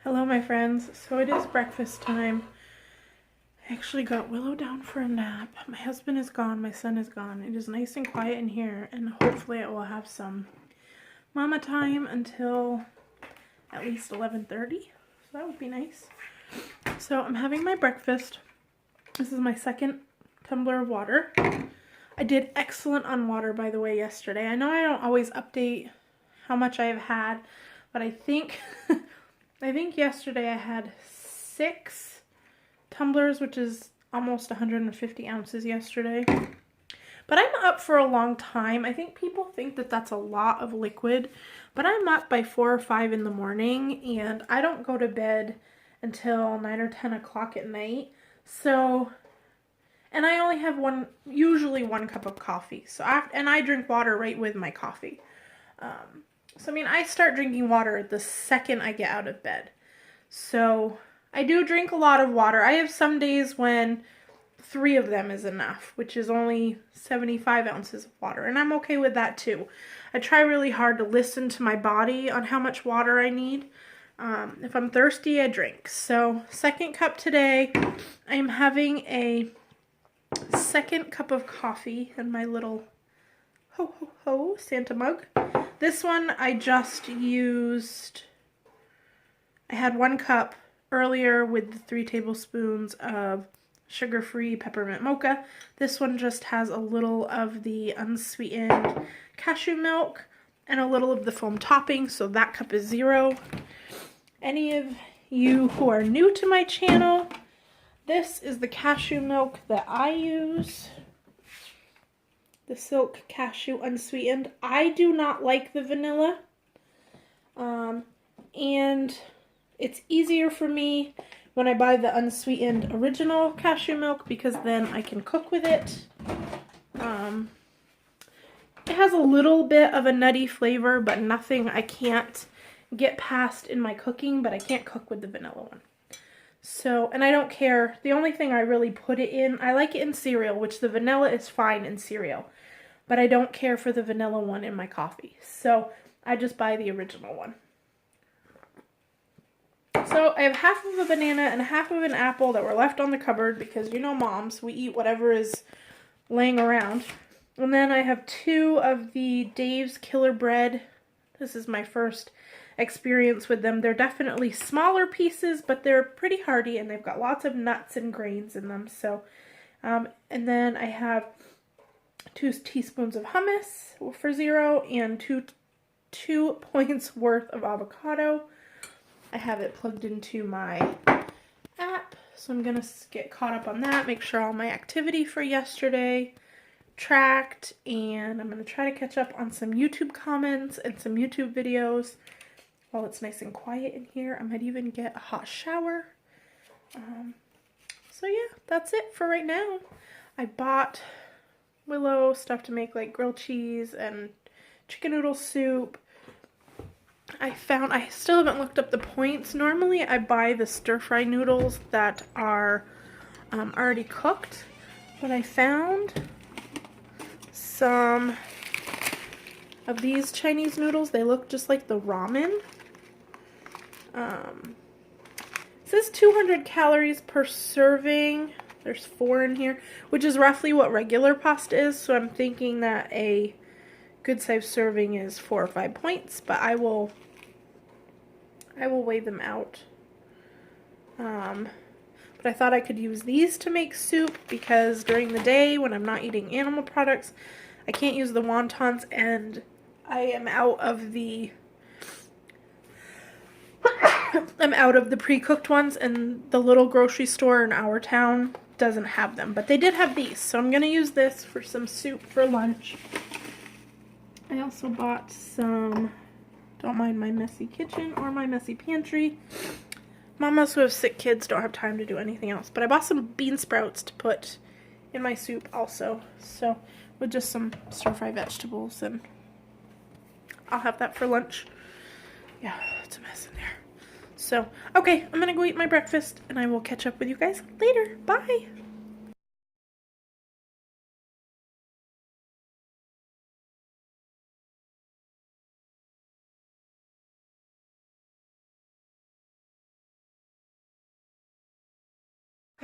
Hello, my friends. So it is breakfast time. I actually got Willow down for a nap. My husband is gone. My son is gone. It is nice and quiet in here, and hopefully I will have some mama time until at least 11:30. So that would be nice. So I'm having my breakfast. This is my second tumbler of water. I did excellent on water, by the way, yesterday. I know I don't always update how much I have had, but I think I think yesterday I had 6 tumblers, which is almost 150 ounces yesterday. But I'm up for a long time. I think people think that that's a lot of liquid, but I'm up by 4 or 5 in the morning, and I don't go to bed until 9 or 10 o'clock at night. So, and I only have usually one cup of coffee. So and I drink water right with my coffee. So, I mean, I start drinking water the second I get out of bed. So, I do drink a lot of water. I have some days when 3 of them is enough, which is only 75 ounces of water. And I'm okay with that too. I try really hard to listen to my body on how much water I need. If I'm thirsty, I drink. So, second cup today. I am having a second cup of coffee in my little Santa mug. This one I just used, I had 1 cup earlier with the 3 tablespoons of sugar-free peppermint mocha. This one just has a little of the unsweetened cashew milk and a little of the foam topping, so that cup is 0. Any of you who are new to my channel, this is the cashew milk that I use. The silk cashew unsweetened. I do not like the vanilla. And it's easier for me when I buy the unsweetened original cashew milk because then I can cook with it. It has a little bit of a nutty flavor, but nothing I can't get past in my cooking, but I can't cook with the vanilla one. So, and I don't care. The only thing I really put it in, I like it in cereal, which the vanilla is fine in cereal. But I don't care for the vanilla one in my coffee. So, I just buy the original one. So, I have half of a banana and half of an apple that were left on the cupboard because, you know, moms, we eat whatever is laying around. And then I have 2 of the Dave's Killer Bread. This is my first experience with them. They're definitely smaller pieces, but they're pretty hearty and they've got lots of nuts and grains in them. So, and then I have 2 teaspoons of hummus for 0 and 2 points worth of avocado. I have it plugged into my app, so I'm going to get caught up on that, make sure all my activity for yesterday tracked, and I'm going to try to catch up on some YouTube comments and some YouTube videos while it's nice and quiet in here. I might even get a hot shower. So yeah, that's it for right now. I bought Willow stuff to make like grilled cheese and chicken noodle soup. I still haven't looked up the points. Normally I buy the stir-fry noodles that are already cooked, but I found some of these Chinese noodles. They look just like the ramen. It says 200 calories per serving. There's 4 in here, which is roughly what regular pasta is. So I'm thinking that a good size serving is 4 or 5 points, but I will weigh them out. But I thought I could use these to make soup because during the day when I'm not eating animal products, I can't use the wontons, and I am out of the pre-cooked ones, and the little grocery store in our town doesn't have them, but they did have these, so I'm gonna use this for some soup for lunch. I also bought some, don't mind my messy kitchen or my messy pantry. Mamas who have sick kids don't have time to do anything else, but I bought some bean sprouts to put in my soup also, so with just some stir-fry vegetables, and I'll have that for lunch. Yeah, it's a mess in there. So, okay, I'm gonna go eat my breakfast, and I will catch up with you guys later. Bye!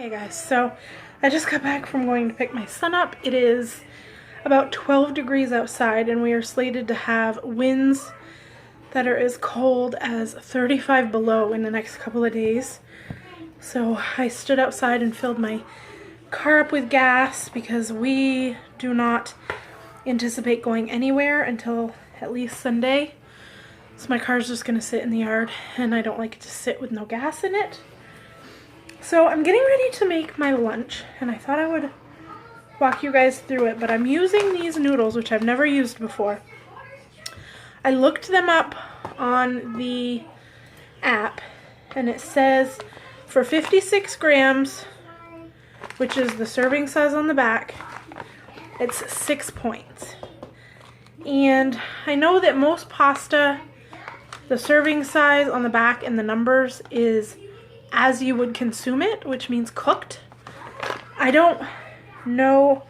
Hey guys, so I just got back from going to pick my son up. It is about 12 degrees outside and we are slated to have winds that are as cold as 35 below in the next couple of days. So I stood outside and filled my car up with gas because we do not anticipate going anywhere until at least Sunday. So my car's just gonna sit in the yard and I don't like it to sit with no gas in it. So I'm getting ready to make my lunch and I thought I would walk you guys through it, but I'm using these noodles, which I've never used before. I looked them up on the app and it says for 56 grams, which is the serving size on the back, it's 6 points. And I know that most pasta, the serving size on the back and the numbers is as you would consume it, which means cooked. I don't know.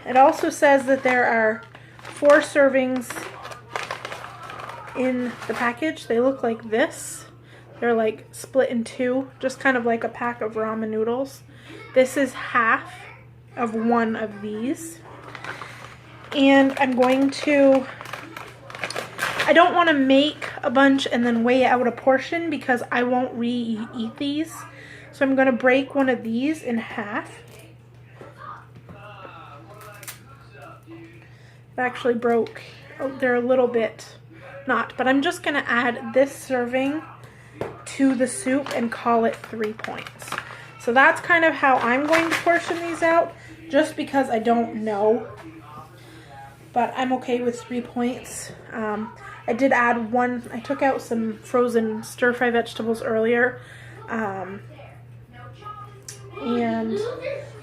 It also says that there are 4 servings in the package. They look like this. They're like split in 2, just kind of like a pack of ramen noodles. This is half of one of these. And I'm going to, I don't want to make a bunch and then weigh out a portion because I won't re-eat these. So I'm going to break one of these in half. It actually broke. Oh, they're a little bit not, but I'm just going to add this serving to the soup and call it 3 points. So that's kind of how I'm going to portion these out, just because I don't know. But I'm okay with 3 points. I did add one, I took out some frozen stir-fry vegetables earlier. And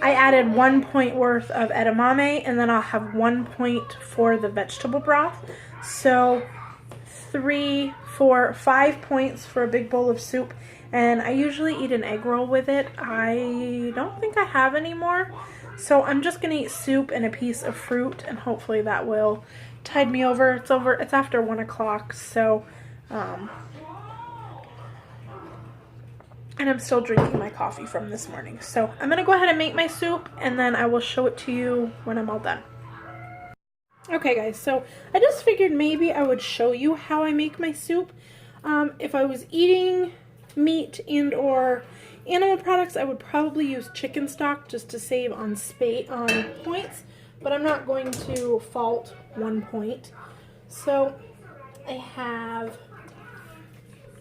I added 1 point worth of edamame, and then I'll have 1 point for the vegetable broth. So 3, 4, 5 points for a big bowl of soup. And I usually eat an egg roll with it. I don't think I have any more. So I'm just going to eat soup and a piece of fruit, and hopefully that will tide me over. It's after 1 o'clock, so, and I'm still drinking my coffee from this morning. So I'm going to go ahead and make my soup, and then I will show it to you when I'm all done. Okay guys, so I just figured maybe I would show you how I make my soup. If I was eating meat and or animal products, I would probably use chicken stock just to save on points, but I'm not going to fault 1 point. So I have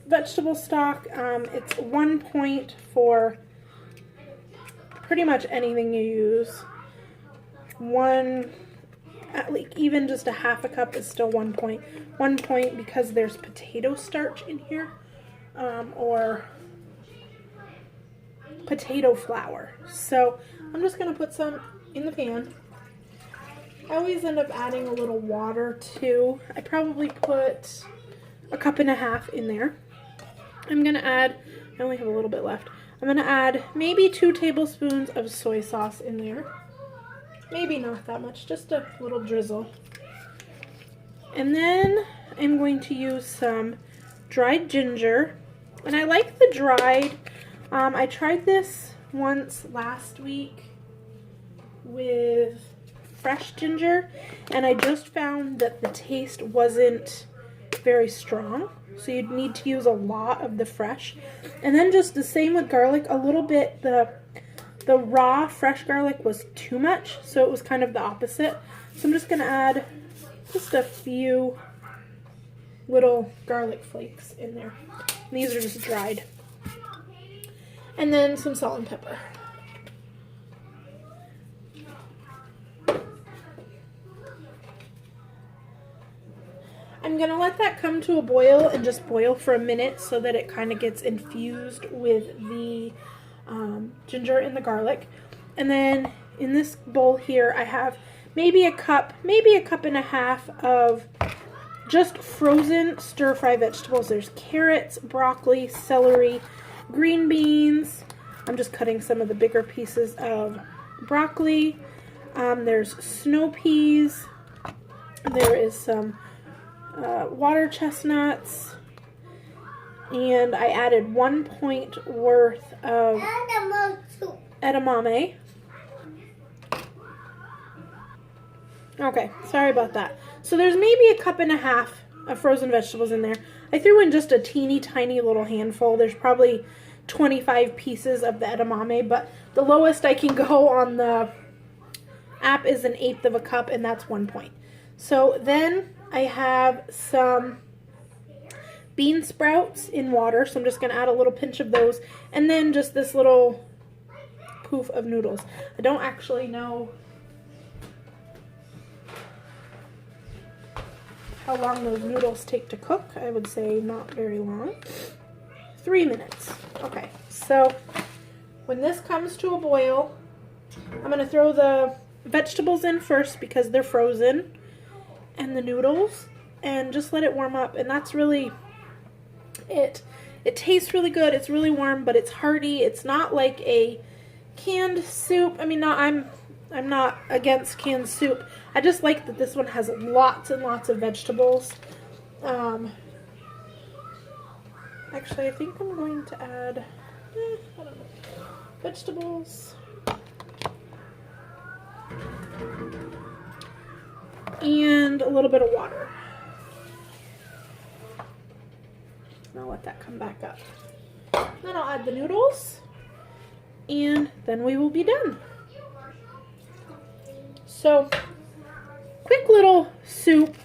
vegetable stock. It's 1 point for pretty much anything you use. Even just a half a cup is still 1 point. 1 point because there's potato starch in here, or potato flour. So I'm just going to put some in the pan. I always end up adding a little water too. I probably put a cup and a half in there. I'm going to add, I only have a little bit left. I'm going to add maybe 2 tablespoons of soy sauce in there. Maybe not that much, just a little drizzle. And then I'm going to use some dried ginger. And I like the dried. I tried this once last week with fresh ginger, and I just found that the taste wasn't very strong, so you'd need to use a lot of the fresh. And then just the same with garlic, a little bit, the raw fresh garlic was too much, so it was kind of the opposite. So I'm just going to add just a few little garlic flakes in there. And these are just dried. And then some salt and pepper. I'm going to let that come to a boil and just boil for a minute so that it kind of gets infused with the ginger and the garlic. And then in this bowl here I have maybe a cup and a half of just frozen stir-fry vegetables. There's carrots, broccoli, celery, green beans. I'm just cutting some of the bigger pieces of broccoli. There's snow peas. There is some water chestnuts. and I added 1 point worth of edamame. Okay, sorry about that. So there's maybe a cup and a half of frozen vegetables in there. I threw in just a teeny tiny little handful. There's probably 25 pieces of the edamame, but the lowest I can go on the app is 1/8 of a cup, and that's 1 point. So then I have some bean sprouts in water, so I'm just going to add a little pinch of those, and then just this little poof of noodles. I don't actually know how long those noodles take to cook. I would say not very long. 3 minutes. Okay, so when this comes to a boil, I'm going to throw the vegetables in first because they're frozen, and the noodles, and just let it warm up. And that's really it. It tastes really good. It's really warm, but it's hearty. It's not like a canned soup. I mean, I'm not against canned soup. I just like that this one has lots and lots of vegetables. Actually, I think I'm going to add I don't know, vegetables and a little bit of water. And I'll let that come back up. Then I'll add the noodles, and then we will be done. So, quick little soup.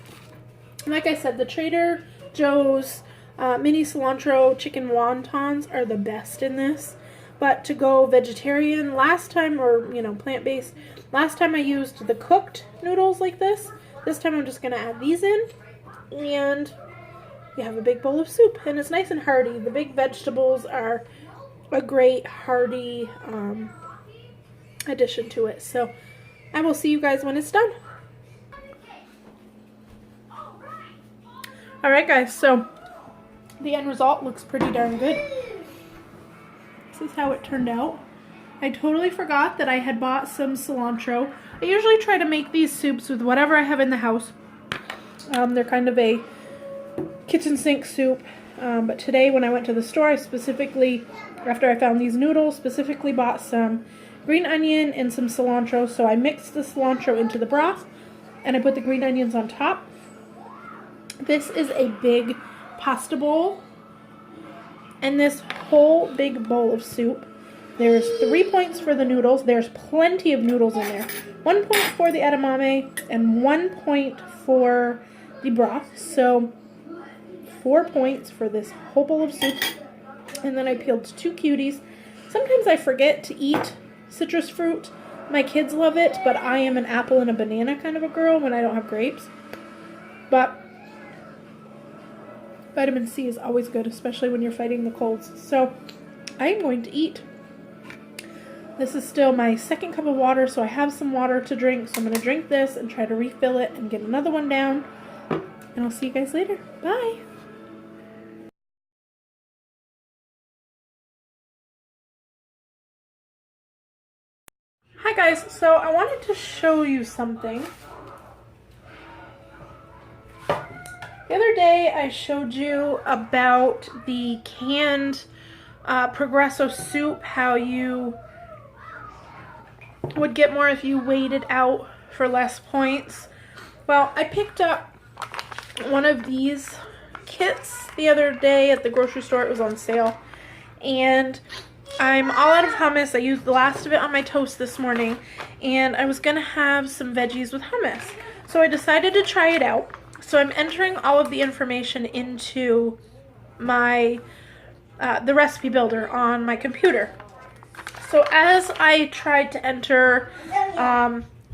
Like I said, the Trader Joe's mini cilantro chicken wontons are the best in this. But to go vegetarian, last time, or plant-based, last time I used the cooked noodles like this. This time I'm just going to add these in, and you have a big bowl of soup, and it's nice and hearty. The big vegetables are a great hearty addition to it. So I will see you guys when it's done. Alright guys, so the end result looks pretty darn good. This is how it turned out. I totally forgot that I had bought some cilantro. I usually try to make these soups with whatever I have in the house. They're kind of a kitchen sink soup. But today when I went to the store, I specifically, after I found these noodles, specifically bought some green onion and some cilantro. So I mixed the cilantro into the broth, and I put the green onions on top. This is a big pasta bowl, and this whole big bowl of soup, there's 3 points for the noodles. There's plenty of noodles in there. 1 point for the edamame and 1 point for the broth. So 4 points for this whole bowl of soup. And then I peeled 2 cuties. Sometimes I forget to eat citrus fruit. My kids love it, but I am an apple and a banana kind of a girl when I don't have grapes. But vitamin C is always good, especially when you're fighting the colds. So I am going to eat. This is still my second cup of water, so I have some water to drink. So I'm going to drink this and try to refill it and get another one down. And I'll see you guys later. Bye. Hi guys, so I wanted to show you something. The other day I showed you about the canned Progresso soup, how you would get more if you weighed it out for less points. Well, I picked up one of these kits the other day at the grocery store. It was on sale, and I'm all out of hummus. I used the last of it on my toast this morning, and I was gonna have some veggies with hummus, so I decided to try it out. So I'm entering all of the information into my the recipe builder on my computer. So as I tried to enter,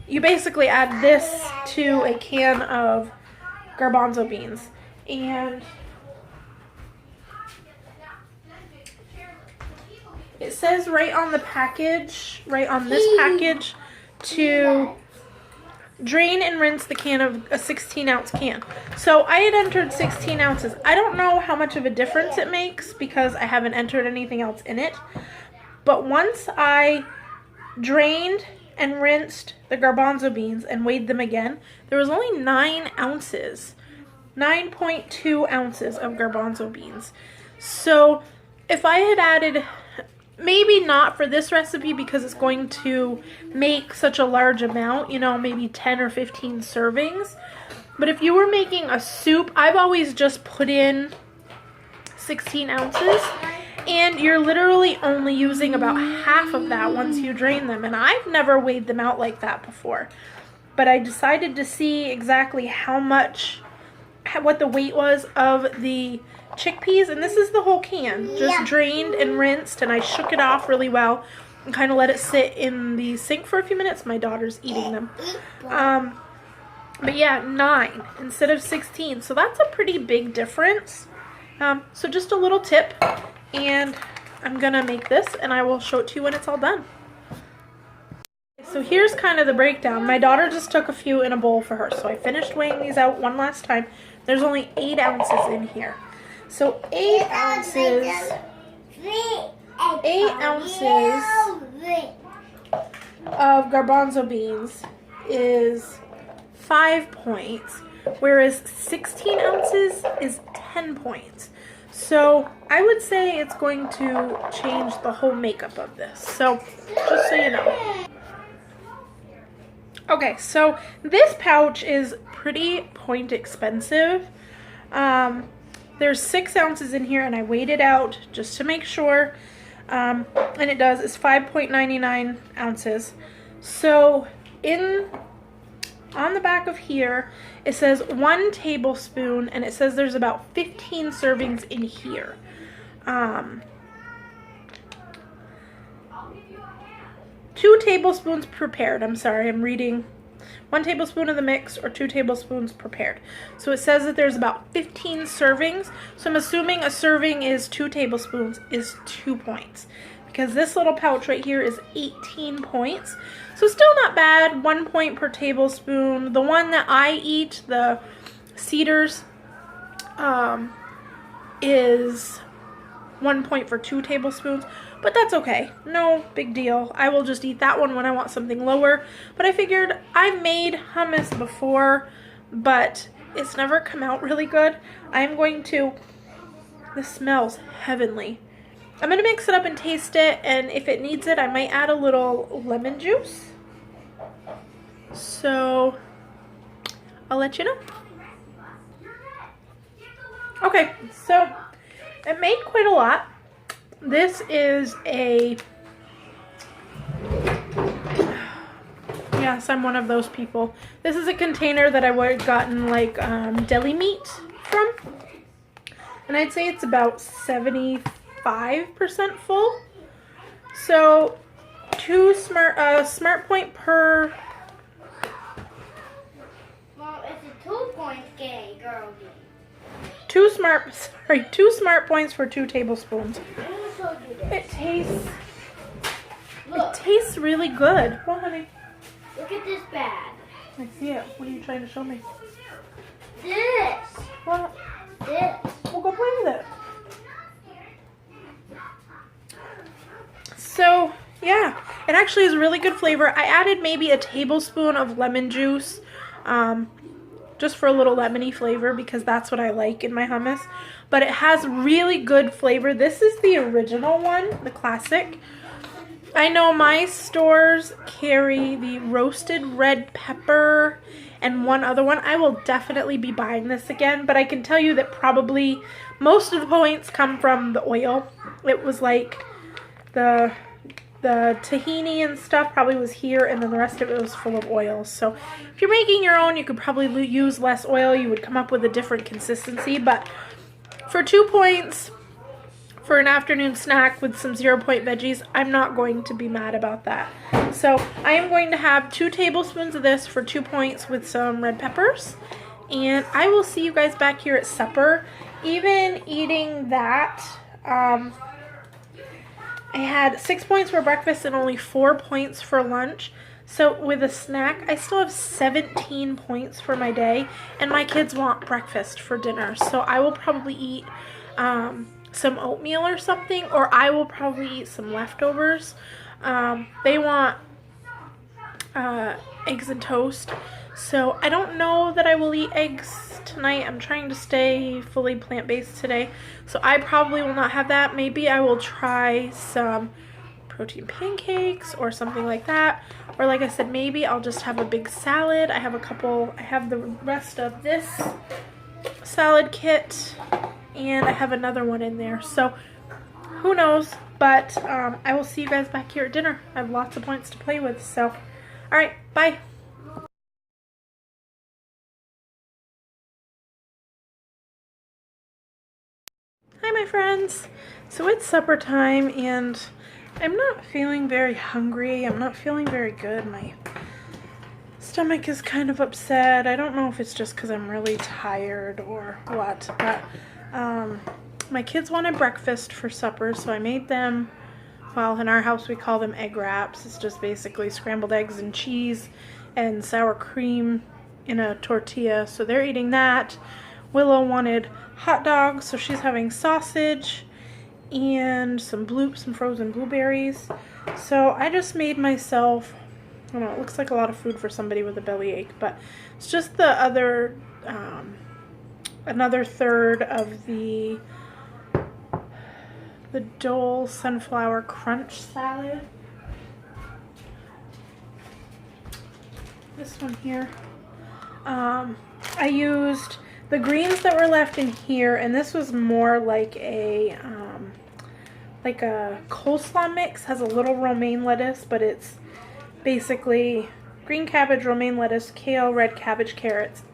you basically add this to a can of garbanzo beans, and it says right on the package, right on this package, to drain and rinse the can of a 16-ounce can. So I had entered 16 ounces. I don't know how much of a difference it makes because I haven't entered anything else in it. But once I drained and rinsed the garbanzo beans and weighed them again, there was only 9 ounces. 9.2 ounces of garbanzo beans. So if I had added, maybe not for this recipe because it's going to make such a large amount, you know, maybe 10 or 15 servings. But if you were making a soup, I've always just put in 16 ounces. And you're literally only using about half of that once you drain them. And I've never weighed them out like that before. But I decided to see exactly how much, what the weight was of the chickpeas. And this is the whole can, just drained and rinsed. And I shook it off really well and kind of let it sit in the sink for a few minutes. My daughter's eating them. But yeah, 9 instead of 16. So that's a pretty big difference. So just a little tip. And I'm gonna make this and I will show it to you when it's all done. So here's kind of the breakdown. My daughter just took a few in a bowl for her. So I finished weighing these out one last time. There's only 8 ounces in here. So 8 ounces of garbanzo beans is 5 points, whereas 16 ounces is 10 points. So I would say it's going to change the whole makeup of this. So just so you know. Okay, so this pouch is pretty point expensive. There's 6 ounces in here and I weighed it out just to make sure. And it does, it's 5.99 ounces. So on the back of here, it says 1 tablespoon, and it says there's about 15 servings in here. 2 tablespoons prepared. I'm sorry, I'm reading 1 tablespoon of the mix or 2 tablespoons prepared. So it says that there's about 15 servings. So I'm assuming a serving is 2 tablespoons is 2 points. Because this little pouch right here is 18 points. So still not bad, 1 point per tablespoon. The one that I eat, the Cedars, is 1 point for 2 tablespoons. But that's okay, no big deal. I will just eat that one when I want something lower. But I figured I've made hummus before, but it's never come out really good. I'm going to, this smells heavenly. I'm going to mix it up and taste it, and if it needs it, I might add a little lemon juice. So, I'll let you know. Okay, so it made quite a lot. This is a, yes, I'm one of those people. This is a container that I would have gotten like deli meat from. And I'd say it's about 75% full. So 2 smart point per. Well, it's a 2-point game, girl. 2 smart points for 2 tablespoons. It tastes. Look. It tastes really good. Well, honey. Look at this bag. I see it. What are you trying to show me? This. What? This. We'll go play with it. So, yeah. It actually is really good flavor. I added maybe a tablespoon of lemon juice. Just for a little lemony flavor because that's what I like in my hummus. But it has really good flavor. This is the original one, the classic. I know my stores carry the roasted red pepper and one other one. I will definitely be buying this again, but I can tell you that probably most of the points come from the oil. It was like the tahini and stuff probably was here, and then the rest of it was full of oil. So if you're making your own, you could probably use less oil. You would come up with a different consistency. But for 2 points for an afternoon snack with some 0-point veggies, I'm not going to be mad about that. So I am going to have 2 tablespoons of this for 2 points with some red peppers. And I will see you guys back here at supper. Even eating that, I had 6 points for breakfast and only 4 points for lunch. So with a snack, I still have 17 points for my day. And my kids want breakfast for dinner. So I will probably eat some oatmeal or something. Or I will probably eat some leftovers. They want eggs and toast. So I don't know that I will eat eat eggs tonight. I'm trying to stay fully plant-based today, so I probably will not have that. Maybe I will try some protein pancakes or something like that, or like I said, maybe I'll just have a big salad. I have the rest of this salad kit, and I have another one in there, so who knows. But I will see you guys back here at dinner. I have lots of points to play with, so all right, bye. Hi my friends. So it's supper time and I'm not feeling very hungry. I'm not feeling very good. My stomach is kind of upset. I don't know if it's just because I'm really tired or what, but my kids wanted breakfast for supper, so I made them, well, in our house we call them egg wraps. It's just basically scrambled eggs and cheese and sour cream in a tortilla, so they're eating that. Willow wanted hot dogs, so she's having sausage and some frozen blueberries. So I just made myself, I don't know, it looks like a lot of food for somebody with a bellyache, but it's just the other, another third of the Dole Sunflower Crunch salad. This one here. I used the greens that were left in here, and this was more like a coleslaw mix. Has a little romaine lettuce, but it's basically green cabbage, romaine lettuce, kale, red cabbage, carrots.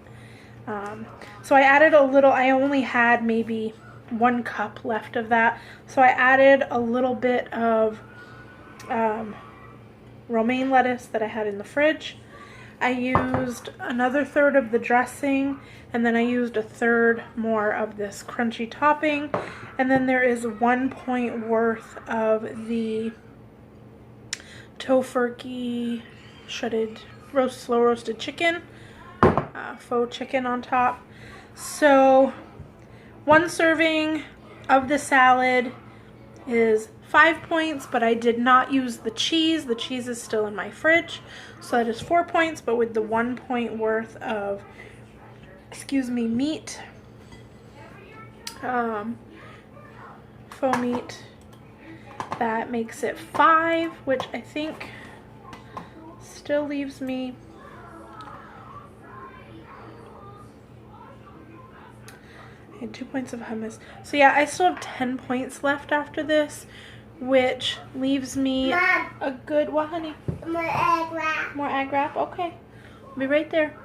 So I added a little, I only had maybe 1 cup left of that, so I added a little bit of romaine lettuce that I had in the fridge. I used another third of the dressing, and then I used a third more of this crunchy topping, and then there is 1 point worth of the tofurkey shredded slow roasted chicken, faux chicken on top. So 1 serving of the salad is 5 points, but I did not use the cheese. The cheese is still in my fridge, so that is 4 points, but with the 1 point worth of, meat, faux meat, that makes it 5, which I think still leaves me I had 2 points of hummus. So yeah, I still have 10 points left after this, which leaves me Mom, a good, what honey? more egg wrap. More egg wrap? Okay. I'll be right there.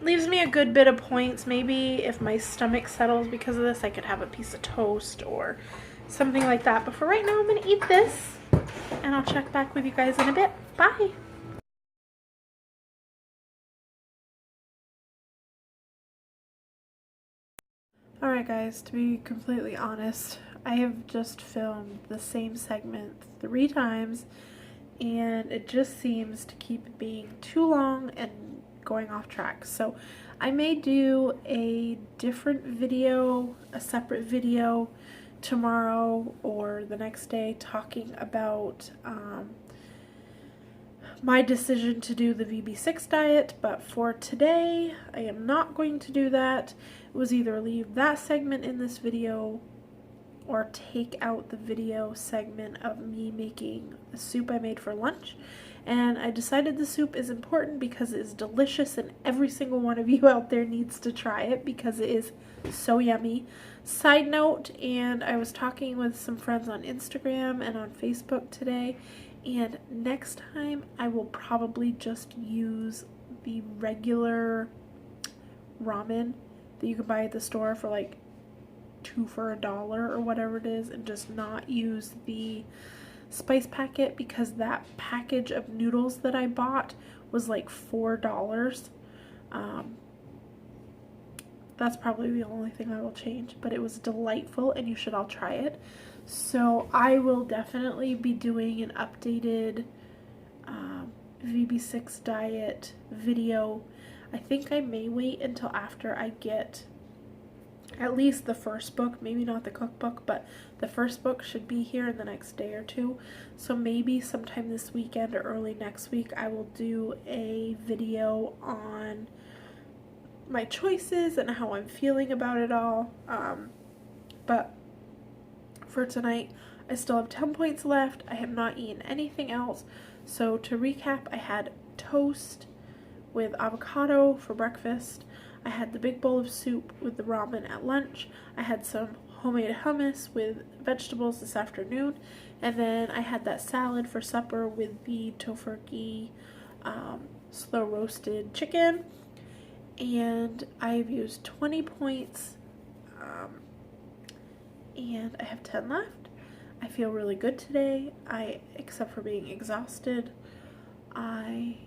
Leaves me a good bit of points. Maybe if my stomach settles because of this, I could have a piece of toast or something like that. But for right now, I'm going to eat this, and I'll check back with you guys in a bit. Bye! Alright guys, to be completely honest, I have just filmed the same segment 3 times, and it just seems to keep being too long and going off track. So I may do a different video, a separate video tomorrow or the next day talking about my decision to do the VB6 diet, but for today I am not going to do that. It was either leave that segment in this video or take out the video segment of me making the soup I made for lunch. And I decided the soup is important because it is delicious and every single one of you out there needs to try it because it is so yummy. Side note, and I was talking with some friends on Instagram and on Facebook today, and next time I will probably just use the regular ramen that you can buy at the store for like 2 for $1 or whatever it is, and just not use the spice packet because that package of noodles that I bought was like $4. That's probably the only thing I will change, but it was delightful and you should all try it. So I will definitely be doing an updated VB6 diet video. I think I may wait until after I get at least the first book, maybe not the cookbook, but the first book should be here in the next day or 2. So maybe sometime this weekend or early next week I will do a video on my choices and how I'm feeling about it all. But for tonight, I still have 10 points left. I have not eaten anything else. So to recap, I had toast with avocado for breakfast. I had the big bowl of soup with the ramen at lunch. I had some homemade hummus with vegetables this afternoon. And then I had that salad for supper with the tofurkey slow roasted chicken. And I've used 20 points. And I have 10 left. I feel really good today. Except for being exhausted, I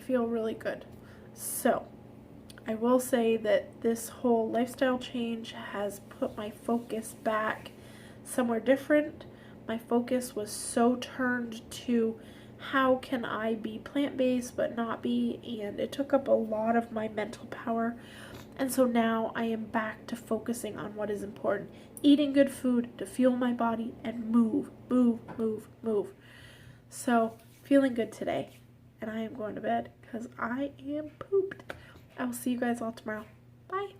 feel really good. So, I will say that this whole lifestyle change has put my focus back somewhere different. My focus was so turned to how can I be plant-based but not be, and it took up a lot of my mental power. And so now I am back to focusing on what is important. Eating good food to fuel my body and move. So, feeling good today. And I am going to bed because I am pooped. I will see you guys all tomorrow. Bye.